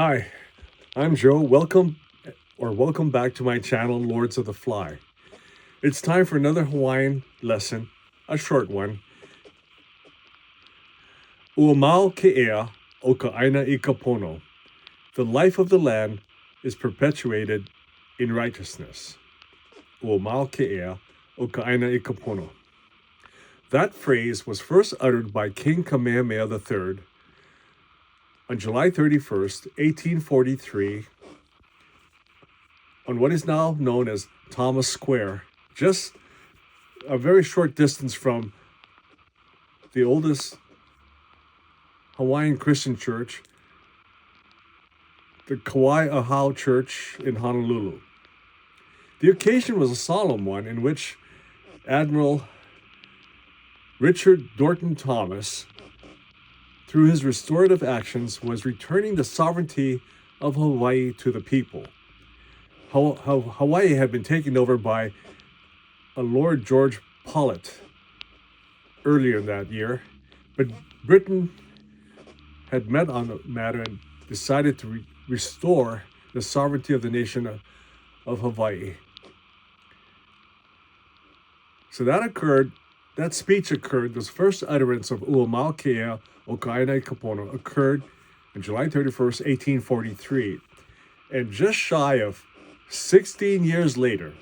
Hi, I'm Joe. Welcome back to my channel, Lords of the Fly. It's time for another Hawaiian lesson, a short one. Uamau ke'ea o ka Aina I ka Pono. The life of the land is perpetuated in righteousness. Uamau ke'ea o ka Aina I ka Pono. That phrase was first uttered by King Kamehameha III on July 31st, 1843, on what is now known as Thomas Square, just a very short distance from the oldest Hawaiian Christian church, the Kauai Ahau Church in Honolulu. The occasion was a solemn one in which Admiral Richard Darton Thomas, through his restorative actions, was returning the sovereignty of Hawaii to the people. Hawaii had been taken over by a Lord George Douthet earlier that year, but Britain had met on the matter and decided to restore the sovereignty of the nation of Hawaii. So that speech occurred, this first utterance of Uamau ke'ea o ka Aina I ka Pono occurred on July 31st, 1843. And just shy of 16 years later,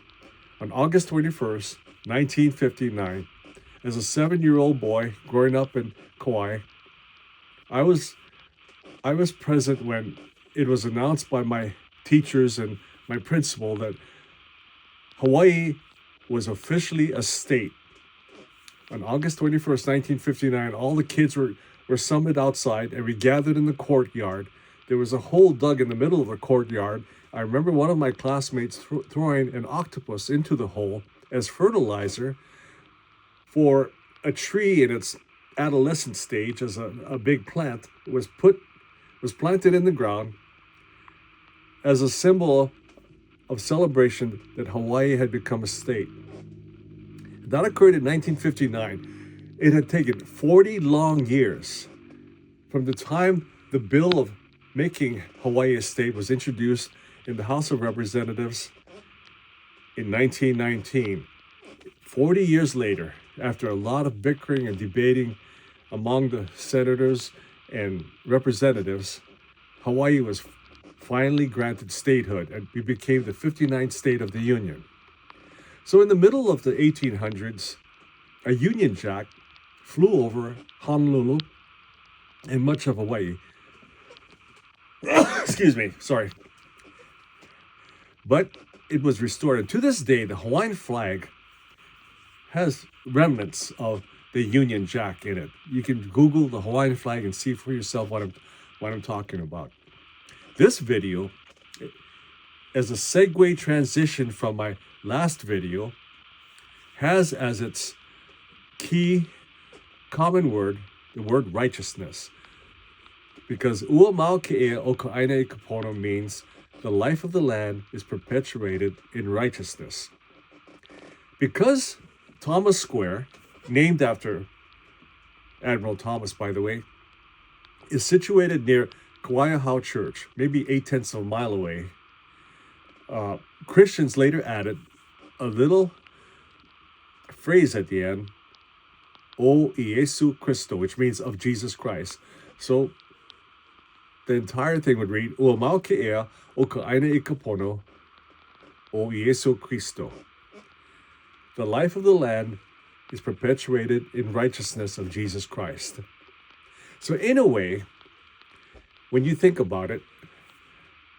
on August 21st, 1959, as a 7-year-old boy growing up in Kauai, I was present when it was announced by my teachers and my principal that Hawaii was officially a state. On August 21st, 1959, all the kids were summoned outside, and we gathered in the courtyard. There was a hole dug in the middle of the courtyard. I remember one of my classmates throwing an octopus into the hole as fertilizer for a tree in its adolescent stage, as a big plant was planted in the ground as a symbol of celebration that Hawaii had become a state. That occurred in 1959. It had taken 40 long years from the time the bill of making Hawaii a state was introduced in the House of Representatives in 1919. 40 years later, after a lot of bickering and debating among the senators and representatives, Hawaii was finally granted statehood, and we became the 59th state of the Union. So in the middle of the 1800s, a Union Jack flew over Honolulu and much of Hawaii. Excuse me, sorry. But it was restored. And to this day, the Hawaiian flag has remnants of the Union Jack in it. You can Google the Hawaiian flag and see for yourself what I'm talking about. This video, as a segue transition from my last video, has as its key common word the word righteousness, because Uamau ke'ea o ka Aina I ka Pono means the life of the land is perpetuated in righteousness. Because Thomas Square, named after Admiral Thomas, by the way, is situated near Kauai Ahau Church, maybe 0.8 of a mile away, Christians later added a little phrase at the end, O Iesu Christo, which means of Jesus Christ. So the entire thing would read, Uamau ke'ea o ka Aina I ka Pono o Iesu Christo. The life of the land is perpetuated in righteousness of Jesus Christ. So in a way, when you think about it,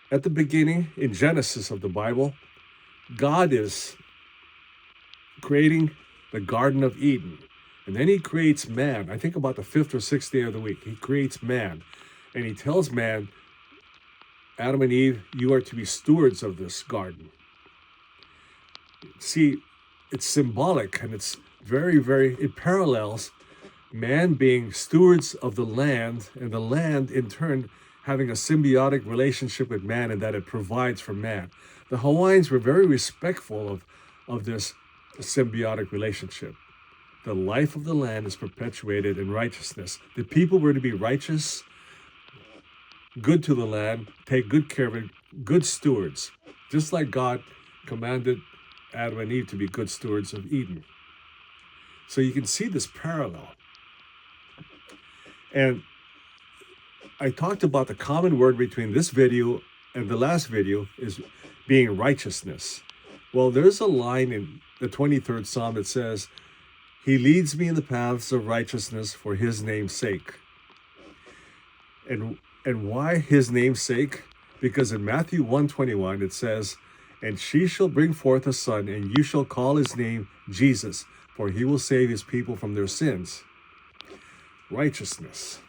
at the beginning, in Genesis of the Bible, God is creating the Garden of Eden. And then he creates man. I think about the 5th or 6th day of the week. He creates man. And he tells man, Adam and Eve, you are to be stewards of this garden. See, it's symbolic, and it's it parallels man being stewards of the land, and the land in turn having a symbiotic relationship with man, and that it provides for man. The Hawaiians were very respectful of this symbiotic relationship. The life of the land is perpetuated in righteousness. The people were to be righteous, good to the land, take good care of it, good stewards, just like God commanded Adam and Eve to be good stewards of Eden. So you can see this parallel. And I talked about the common word between this video and the last video is being righteousness. Well, there's a line in the 23rd Psalm that says, "He leads me in the paths of righteousness for his name's sake." And why his name's sake? Because in Matthew 1:21 it says, "And she shall bring forth a son, and you shall call his name Jesus, for he will save his people from their sins." Righteousness.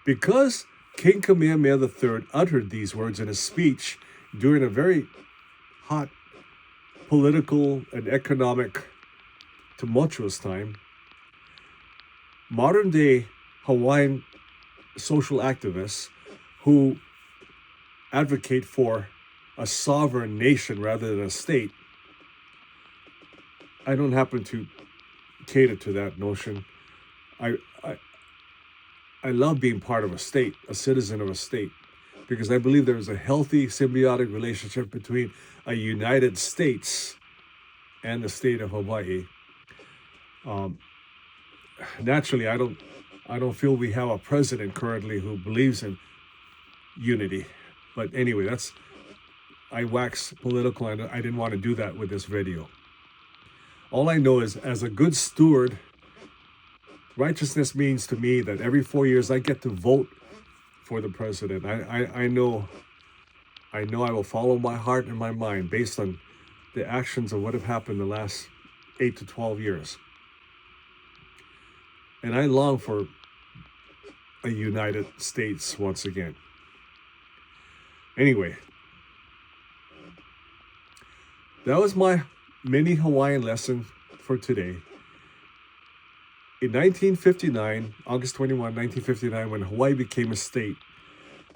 Because King Kamehameha III uttered these words in a speech during a very hot political and economic tumultuous time, modern day Hawaiian social activists who advocate for a sovereign nation rather than a state, I don't happen to cater to that notion. I love being part of a state, a citizen of a state, because I believe there is a healthy symbiotic relationship between a United States and the state of Hawaii. Naturally, I don't feel we have a president currently who believes in unity. But anyway, I wax political, and I didn't want to do that with this video. All I know is, as a good steward, righteousness means to me that every 4 years I get to vote for the president. I know I will follow my heart and my mind based on the actions of what have happened the last 8 to 12 years. And I long for a United States once again. Anyway, that was my mini Hawaiian lesson for today. In 1959, August 21, 1959, when Hawaii became a state,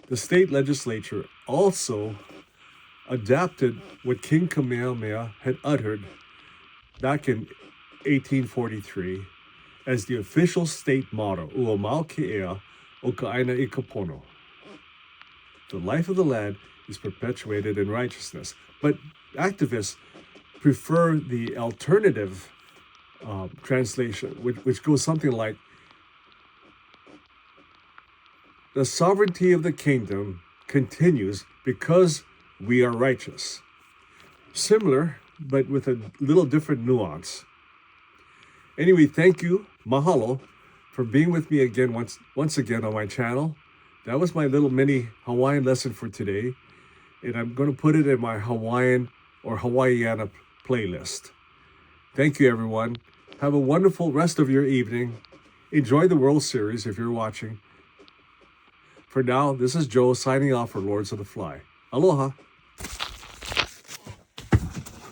the state legislature also adapted what King Kamehameha had uttered back in 1843 as the official state motto, "Ua mau ke ea o ka Aina I ka Pono." The life of the land is perpetuated in righteousness. But activists prefer the alternative translation, which goes something like, "The sovereignty of the kingdom continues because we are righteous." Similar, but with a little different nuance. Anyway, thank you, mahalo, for being with me again once again on my channel. That was my little mini Hawaiian lesson for today, and I'm going to put it in my Hawaiian or Hawaiiana playlist. Thank you, everyone. Have a wonderful rest of your evening. Enjoy the World Series if you're watching. For now, this is Joe signing off for Lords of the Fly. Aloha.